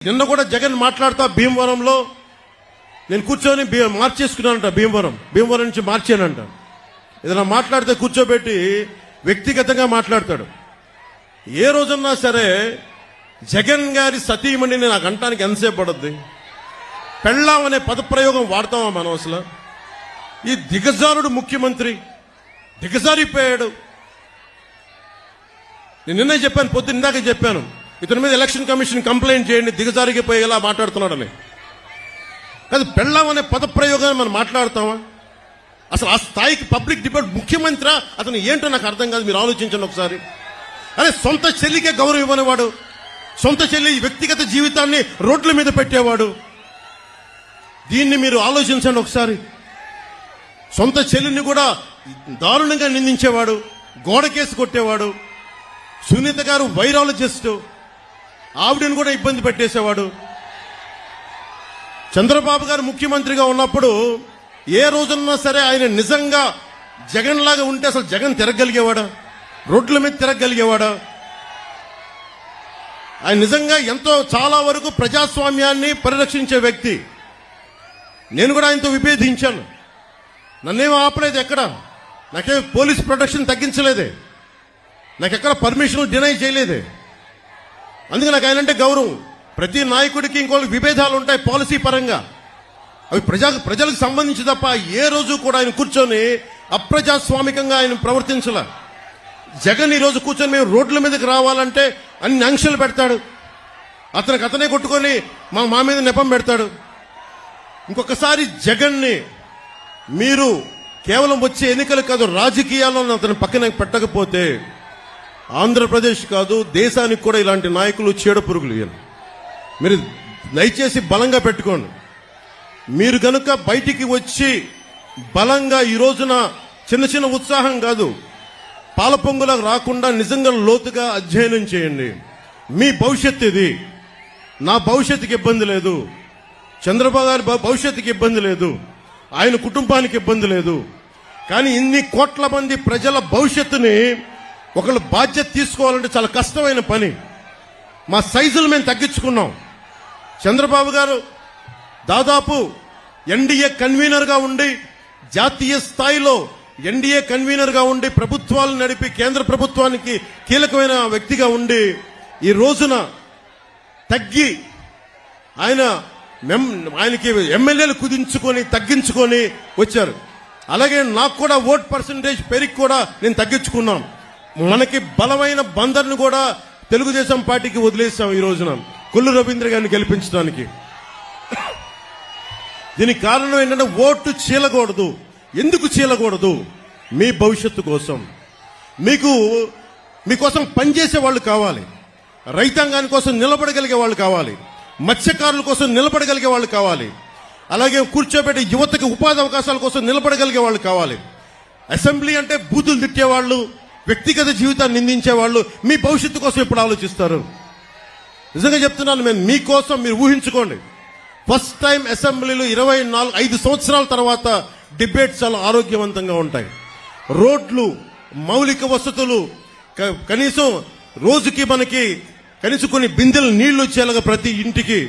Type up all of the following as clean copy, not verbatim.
నిన్న కూడా జగన్ మాట్లాడుతా భీమవరంలో నేను కూర్చొని మార్చేసుకున్నానంట. భీమవరం నుంచి మార్చానంట. ఏదైనా మాట్లాడితే కూర్చోబెట్టి వ్యక్తిగతంగా మాట్లాడతాడు. ఏ రోజున్నా సరే జగన్ గారి సతీమణిని నాకు అంటానికి ఎంతసేపు పడుద్ది? పెళ్ళాం అనే పదప్రయోగం వాడతామా మనం? అసలు ఈ దిగజారుడు ముఖ్యమంత్రి దిగజారిపోయాడు. నేను నిన్నే చెప్పాను, పొద్దున్న ఇందాక చెప్పాను, ఇతని మీద ఎలక్షన్ కమిషన్ కంప్లైంట్ చేయండి, దిగజారిపోయేలా మాట్లాడుతున్నాడని. కాదు, పెళ్ళాం అనే పదప్రయోగాన్ని మనం మాట్లాడతామా? అసలు ఆ స్థాయికి పబ్లిక్ డిబేట్ ముఖ్యమంత్రి అతను ఏంటో నాకు అర్థం కాదు. మీరు ఆలోచించండి ఒకసారి. అరే, సొంత చెల్లికే గౌరవం ఇవ్వనివాడు, సొంత చెల్లి వ్యక్తిగత జీవితాన్ని రోడ్ల మీద పెట్టేవాడు. దీన్ని మీరు ఆలోచించండి ఒకసారి. సొంత చెల్లిని కూడా దారుణంగా నిందించేవాడు, గోడకేసి కొట్టేవాడు. సునీత గారు వైరాలజిస్ట్, ఆవిడని కూడా ఇబ్బంది పెట్టేసేవాడు. చంద్రబాబు గారు ముఖ్యమంత్రిగా ఉన్నప్పుడు ఏ రోజున్నా సరే ఆయన నిజంగా జగన్ లాగా ఉంటే అసలు జగన్ తిరగలిగేవాడా? రోడ్ల మీద తిరగలిగేవాడా? ఆయన నిజంగా ఎంతో చాలా వరకు ప్రజాస్వామ్యాన్ని పరిరక్షించే వ్యక్తి. నేను కూడా ఆయనతో విభేదించాను. నన్నేమో ఆపలేదు, ఎక్కడ నాకే పోలీస్ ప్రొటెక్షన్ తగ్గించలేదే, నాకెక్కడ పర్మిషన్ డినై చేయలేదే. అందుకే నాకు ఆయన అంటే గౌరవం. ప్రతి నాయకుడికి ఇంకోళ్ళకి విభేదాలు ఉంటాయి పాలసీ పరంగా, అవి ప్రజలకు సంబంధించి తప్ప ఏ రోజు కూడా ఆయన కూర్చొని అప్రజాస్వామికంగా ఆయన ప్రవర్తించలే. జగన్ ఈ రోజు కూర్చొని మేము రోడ్ల మీదకి రావాలంటే అన్ని ఆంక్షలు పెడతాడు. అతనే కొట్టుకొని మా మీద నెపం పెడతాడు. ఇంకొకసారి జగన్ని మీరు కేవలం వచ్చే ఎన్నికలు కాదు, రాజకీయాల్లో అతను పక్కన పెట్టకపోతే ఆంధ్రప్రదేశ్ కాదు దేశానికి కూడా ఇలాంటి నాయకులు చీడ పురుగులు. మీరు దయచేసి బలంగా పెట్టుకోండి. మీరు గనుక బయటికి వచ్చి బలంగా ఈ రోజున చిన్న చిన్న ఉత్సాహం కాదు, పాలపొంగులా రాకుండా నిజంగా లోతుగా అధ్యయనం చేయండి. మీ భవిష్యత్తు ఇది. నా భవిష్యత్తుకి ఇబ్బంది లేదు, చంద్రబాబు గారి భవిష్యత్తుకి ఇబ్బంది లేదు, ఆయన కుటుంబానికి ఇబ్బంది లేదు. కానీ ఇన్ని కోట్ల మంది ప్రజల భవిష్యత్తుని ఒకళ్ళు బాధ్యత తీసుకోవాలంటే చాలా కష్టమైన పని. మా సైజులు మేము తగ్గించుకున్నాం. చంద్రబాబు గారు దాదాపు ఎన్డీఏ కన్వీనర్గా ఉండి, జాతీయ స్థాయిలో ఎన్డీఏ కన్వీనర్గా ఉండి ప్రభుత్వాలు నడిపి కేంద్ర ప్రభుత్వానికి కీలకమైన వ్యక్తిగా ఉండి ఈ రోజున తగ్గి ఆయనకి ఎమ్మెల్యేలు కుదించుకొని తగ్గించుకొని వచ్చారు. అలాగే నాకు కూడా ఓట్ పర్సంటేజ్ పెరిగి కూడా నేను తగ్గించుకున్నాం. మనకి బలమైన బందర్ను కూడా తెలుగుదేశం పార్టీకి వదిలేసాం ఈ రోజున కొల్లు రవీంద్ర గారిని గెలిపించడానికి. దీనికి కారణం ఏంటంటే ఓటు చీలకూడదు. ఎందుకు చీలకూడదు? మీ భవిష్యత్తు కోసం, మీకోసం పనిచేసే వాళ్ళు కావాలి, రైతాంగాని కోసం నిలబడగలిగే వాళ్ళు కావాలి, మత్స్యకారుల కోసం నిలబడగలిగే వాళ్ళు కావాలి, అలాగే కూర్చోబెట్టే యువతకి ఉపాధి అవకాశాల కోసం నిలబడగలిగే వాళ్ళు కావాలి. అసెంబ్లీ అంటే బూతులు తిట్టేవాళ్ళు, వ్యక్తిగత జీవితాన్ని నిందించేవాళ్ళు మీ భవిష్యత్తు కోసం ఎప్పుడు ఆలోచిస్తారు? నిజంగా చెప్తున్నాను నేను, మీకోసం మీరు ఊహించుకోండి. ఫస్ట్ టైం అసెంబ్లీలో 5 సంవత్సరాల తర్వాత డిబేట్స్ చాలా ఆరోగ్యవంతంగా ఉంటాయి. రోడ్లు, మౌలిక వసతులు, కనీసం రోజుకి మనకి కనీసం కొన్ని బిందెలు నీళ్లు వచ్చేలాగా ప్రతి ఇంటికి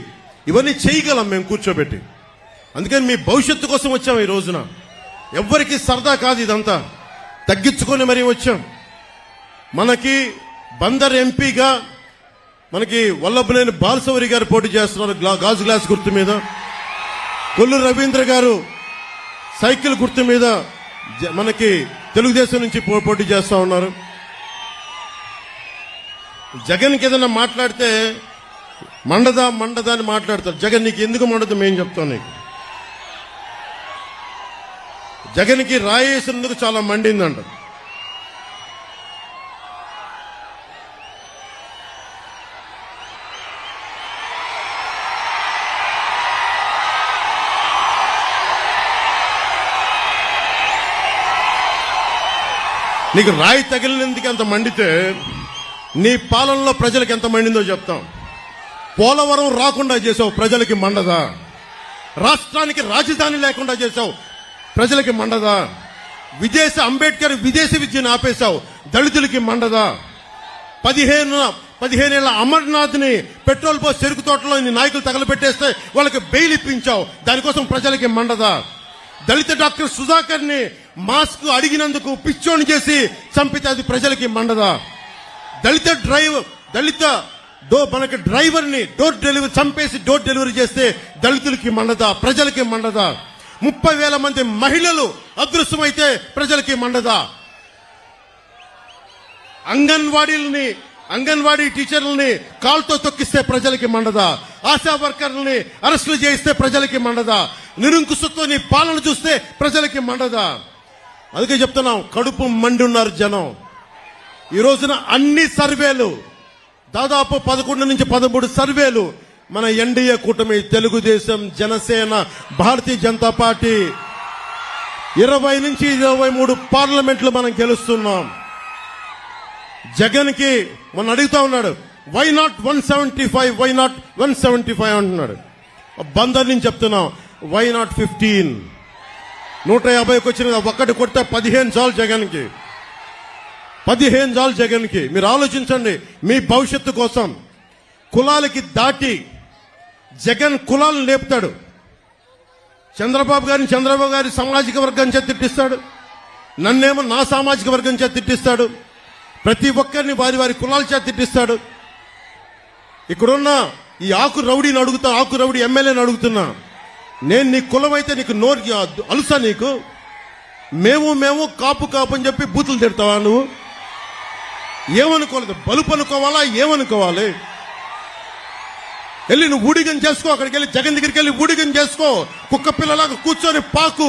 ఇవన్నీ చేయగలం మేము కూర్చోబెట్టి. అందుకని మీ భవిష్యత్తు కోసం వచ్చాం ఈ రోజున. ఎవ్వరికి సరదా కాదు, ఇదంతా తగ్గించుకొని మరీ వచ్చాం. మనకి బందర్ ఎంపీగా మనకి వల్లభనేని బాలశౌరి గారు పోటీ చేస్తున్నారు గాజు గ్లాస్ గుర్తు మీద. కొల్లు రవీంద్ర గారు సైకిల్ గుర్తు మీద మనకి తెలుగుదేశం నుంచి పోటీ చేస్తా ఉన్నారు. జగన్కి ఏదైనా మాట్లాడితే మండదా అని మాట్లాడతారు. జగన్ నీకు ఎందుకు మండదు మేము చెప్తాం నీకు. జగన్కి రాయేసినందుకు చాలా మండిందంట. నీకు రాయి తగిలినందుకు ఎంత మండితే నీ పాలనలో ప్రజలకు ఎంత మండిందో చెప్తాం. పోలవరం రాకుండా చేసావు, ప్రజలకి మండదా? రాష్ట్రానికి రాజధాని లేకుండా చేసావు, ప్రజలకి మండదా? అంబేద్కర్ విదేశీ విద్యను ఆపేశావు, దళితులకి మండదా? 15 ఏళ్ల అమర్నాథ్ని పెట్రోల్ పోసి చెరుకు తోటలో నీ నాయకులు తగలబెట్టేస్తే వాళ్ళకి బెయిల్ ఇప్పించావు. దానికోసం ప్రజలకి మండదా? దళిత డాక్టర్ సుధాకర్ ని మాస్క్ అడిగినందుకు పిచ్చోని చేసి చంపితే అది ప్రజలకి మండదా? మనకి డ్రైవర్ ని డోర్ డెలివరీ చంపేసి డోర్ డెలివరీ చేస్తే దళితులకి మండదా? ప్రజలకి మండదా? 30,000 మంది మహిళలు అదృశ్యమైతే ప్రజలకి మండదా? అంగన్వాడీ టీచర్లని కాల్తో తొక్కిస్తే ప్రజలకి మండదా? ఆశా వర్కర్లని అరెస్టులు చేయిస్తే ప్రజలకి మండదా? నిరంకుశతో నీ పాలన చూస్తే ప్రజలకి మండదా? అందుకే చెప్తున్నాం, కడుపు మండి ఉన్నారు జనం. ఈ రోజున అన్ని సర్వేలు దాదాపు 11 నుంచి 13 సర్వేలు మన ఎన్డీఏ కూటమి తెలుగుదేశం, జనసేన, భారతీయ జనతా పార్టీ 20 నుంచి 23 పార్లమెంట్లు మనం గెలుస్తున్నాం. జగన్ కి మొన్న అడుగుతా ఉన్నాడు, వై నాట్ 175, వై నాట్ 175 అంటున్నాడు. బందర్ నుంచి చెప్తున్నాం, వై నాట్ 15? 150కి వచ్చిన ఒక్కటి కొడితే 15 చాలు జగన్ కి, 15 చాలు జగన్ కి. మీరు ఆలోచించండి, మీ భవిష్యత్తు కోసం. కులాలకి దాటి జగన్ కులాలను లేపుతాడు. చంద్రబాబు గారి సామాజిక వర్గం చేత తిట్టిస్తాడు, నన్నేమో నా సామాజిక వర్గం చేత తిట్టిస్తాడు. ప్రతి ఒక్కరిని వారి వారి కులాల చేత తిట్టిస్తాడు. ఇక్కడున్న ఈ ఆకు రౌడీ ఎమ్మెల్యేని అడుగుతున్నా, నేను నీ కులం అయితే నీకు నోరు అలుసా? నీకు మేము కాపు అని చెప్పి బూతులు తిడతావా? నువ్వు ఏమనుకోలేదు, బలుపు అనుకోవాలా? ఏమనుకోవాలి? వెళ్ళి నువ్వు ఊడిగం చేసుకో, అక్కడికి వెళ్ళి జగన్ దగ్గరికి వెళ్ళి ఊడిగం చేసుకో. కుక్క పిల్లలాగా కూర్చొని పాకు.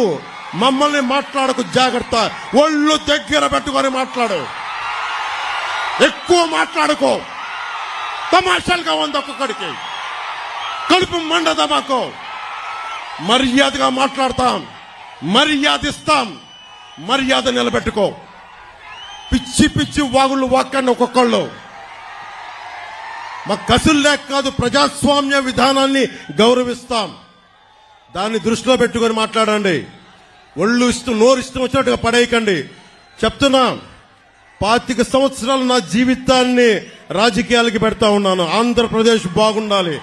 మమ్మల్ని మాట్లాడకు, జాగ్రత్త. ఒళ్ళు దగ్గర పెట్టుకొని మాట్లాడు, ఎక్కువ మాట్లాడుకో. తమాషాలుగా ఉంది ఒక్కొక్కడికి, కడుపు మండదా మాకు. మర్యాదగా మాట్లాడతాం, మర్యాద ఇస్తాం, మర్యాద నిలబెట్టుకో. పిచ్చి పిచ్చి వాగుళ్ళు వాక్కండి ఒక్కొక్కళ్ళు. మా కసులు లేక కాదు, ప్రజాస్వామ్య విధానాన్ని గౌరవిస్తాం. దాన్ని దృష్టిలో పెట్టుకొని మాట్లాడండి. ఒళ్ళు నోరు ఇష్టం వచ్చినట్టుగా పడేయకండి. చెప్తున్నా, 25 సంవత్సరాలు నా జీవితాన్ని రాజకీయాలకి పెడతా ఉన్నాను. ఆంధ్రప్రదేశ్ బాగుండాలి,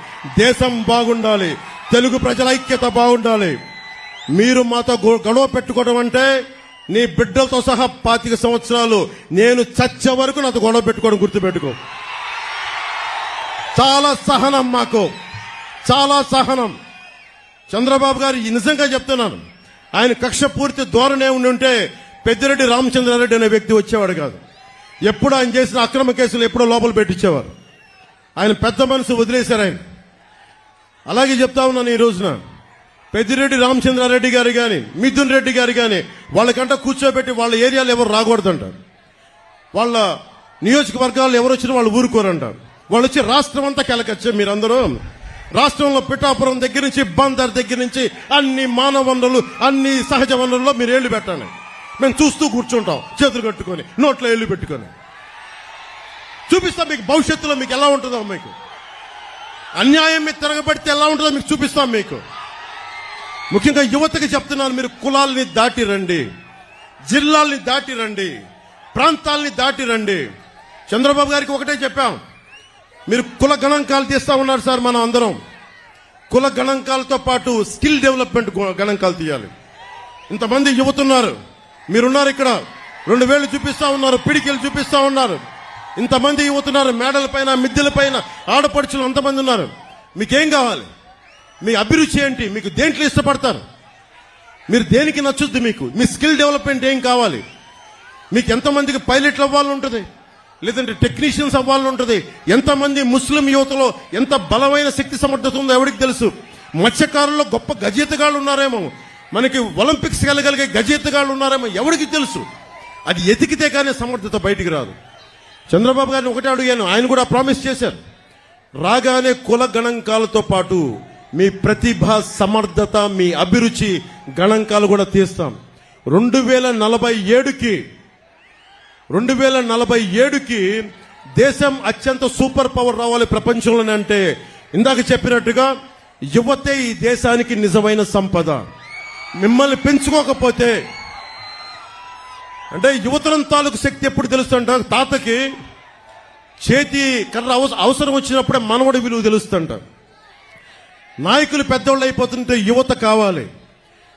దేశం బాగుండాలి, తెలుగు ప్రజల ఐక్యత బాగుండాలి. మీరు మాతో గొడవ పెట్టుకోవడం అంటే నీ బిడ్డలతో సహా 25 సంవత్సరాలు నేను చచ్చే వరకు నాతో గొడవ పెట్టుకోవడం గుర్తుపెట్టుకో. చాలా సహనం మాకు, చాలా సహనం. చంద్రబాబు గారు నిజంగా చెప్తున్నాను, ఆయన కక్ష పూర్తి ధోరణే ఉంటే పెద్దిరెడ్డి రామచంద్రారెడ్డి అనే వ్యక్తి వచ్చేవాడు కాదు. ఎప్పుడు ఆయన చేసిన అక్రమ కేసులు ఎప్పుడో లోపల పెట్టించేవారు. ఆయన పెద్ద మనసు వదిలేశారు ఆయన. అలాగే చెప్తా ఉన్నాను, ఈ రోజున పెద్దిరెడ్డి రామచంద్రారెడ్డి గారు కానీ, మిథున్ రెడ్డి గారు కానీ, వాళ్ళకంట కూర్చోబెట్టి వాళ్ళ ఏరియాలో ఎవరు రాకూడదంటారు. వాళ్ళ నియోజకవర్గాల్లో ఎవరు వచ్చినా వాళ్ళు ఊరుకోరంటారు. వాళ్ళు వచ్చి రాష్ట్రం అంతా కెలకొచ్చే. మీరందరూ రాష్ట్రంలో పిఠాపురం దగ్గర నుంచి బందర్ దగ్గర నుంచి అన్ని మానవ వనరులు, అన్ని సహజ వనరుల్లో మీరు ఏళ్లు పెట్టండి. మేము చూస్తూ కూర్చుంటాం, చేతులు కట్టుకొని, నోట్లో ఏళ్లు పెట్టుకొని. చూపిస్తాం మీకు భవిష్యత్తులో మీకు ఎలా ఉంటుందో. మీకు అన్యాయం మీద తిరగబడితే ఎలా ఉంటుందో మీకు చూపిస్తాం. మీకు ముఖ్యంగా యువతకి చెప్తున్నాను, మీరు కులాల్ని దాటి రండి, జిల్లాల్ని దాటి రండి, ప్రాంతాల్ని దాటి రండి. చంద్రబాబు గారికి ఒకటే చెప్పాం, మీరు కుల గణాంకాలు తీస్తా ఉన్నారు సార్. మనం అందరం కుల గణాంకాలతో పాటు స్కిల్ డెవలప్మెంట్ గణాంకాలు తీయాలి. ఇంతమంది యువతున్నారు, మీరున్నారు ఇక్కడ, 2 వేళ్లు చూపిస్తా ఉన్నారు, పిడికిలు చూపిస్తా ఉన్నారు. ఇంతమంది యువతున్నారు, మేడల పైన, మిద్దెల పైన ఆడపడుచులు అంతమంది ఉన్నారు. మీకేం కావాలి? మీ అభిరుచి ఏంటి? మీకు దేంట్లో ఇష్టపడతారు? మీరు దేనికి నచ్చుద్ది? మీకు మీ స్కిల్ డెవలప్మెంట్ ఏం కావాలి? మీకు ఎంతమందికి పైలట్లు అవ్వాలని ఉంటుంది, లేదంటే టెక్నీషియన్స్ అవ్వాలని ఉంటుంది. ఎంతమంది ముస్లిం యువతలో ఎంత బలమైన శక్తి సమర్థత ఉందో ఎవరికి తెలుసు. మత్స్యకారుల్లో గొప్ప గజేతగాళ్ళు ఉన్నారేమో, మనకి ఒలింపిక్స్ వెళ్ళగలిగే గజేతగాళ్ళు ఉన్నారేమో, ఎవరికి తెలుసు. అది ఎతికితే కానీ సమర్థత బయటికి రాదు. చంద్రబాబు గారిని ఒకటే అడిగాను, ఆయన కూడా ప్రామిస్ చేశారు, రాగానే కుల గణాంకాలతో పాటు మీ ప్రతిభ, సమర్థత, మీ అభిరుచి గణాంకాలు కూడా తీస్తాం. 2047కి దేశం అత్యంత సూపర్ పవర్ రావాలి ప్రపంచంలోనే. అంటే ఇందాక చెప్పినట్టుగా యువతే ఈ దేశానికి నిజమైన సంపద. మిమ్మల్ని పెంచుకోకపోతే, అంటే యువతరం తాలూకు శక్తి ఎప్పుడు తెలుస్తుంట. తాతకి చేతి కర్ర అవసరం వచ్చినప్పుడే మనవడి విలువ తెలుస్తుంట. నాయకులు పెద్దోళ్ళు అయిపోతుంటే యువత కావాలి.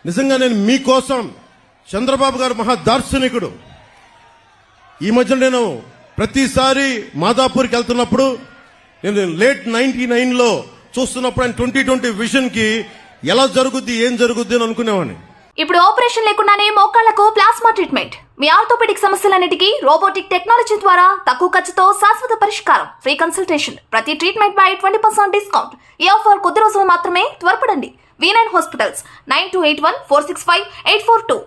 నిజంగా నేను మీకోసం, చంద్రబాబు గారు మహా దార్శనికుడు. ఈ మధ్య నేను ప్రతిసారి మాదాపూర్కి వెళ్తున్నప్పుడు, నేను లేట్ 99లో చూస్తున్నప్పుడు ఆయన 2020 విజన్ కి ఎలా జరుగుద్ది, ఏం జరుగుద్ది అని అనుకునేవాడిని. ఇప్పుడు ఆపరేషన్ లేకుండానే మోకాళ్లకు ప్లాస్మా ట్రీట్మెంట్. మీ ఆర్థోపెడిక్ సమస్యలన్నిటికీ రోబోటిక్ టెక్నాలజీ ద్వారా తక్కువ ఖర్చుతో శాశ్వత పరిష్కారం. Free consultation. ప్రతి ట్రీట్మెంట్ పై 20% డిస్కౌంట్. ఈ ఆఫర్ కొద్ది రోజులు మాత్రమే. త్వరపడండి. V9 hospitals 9281465842.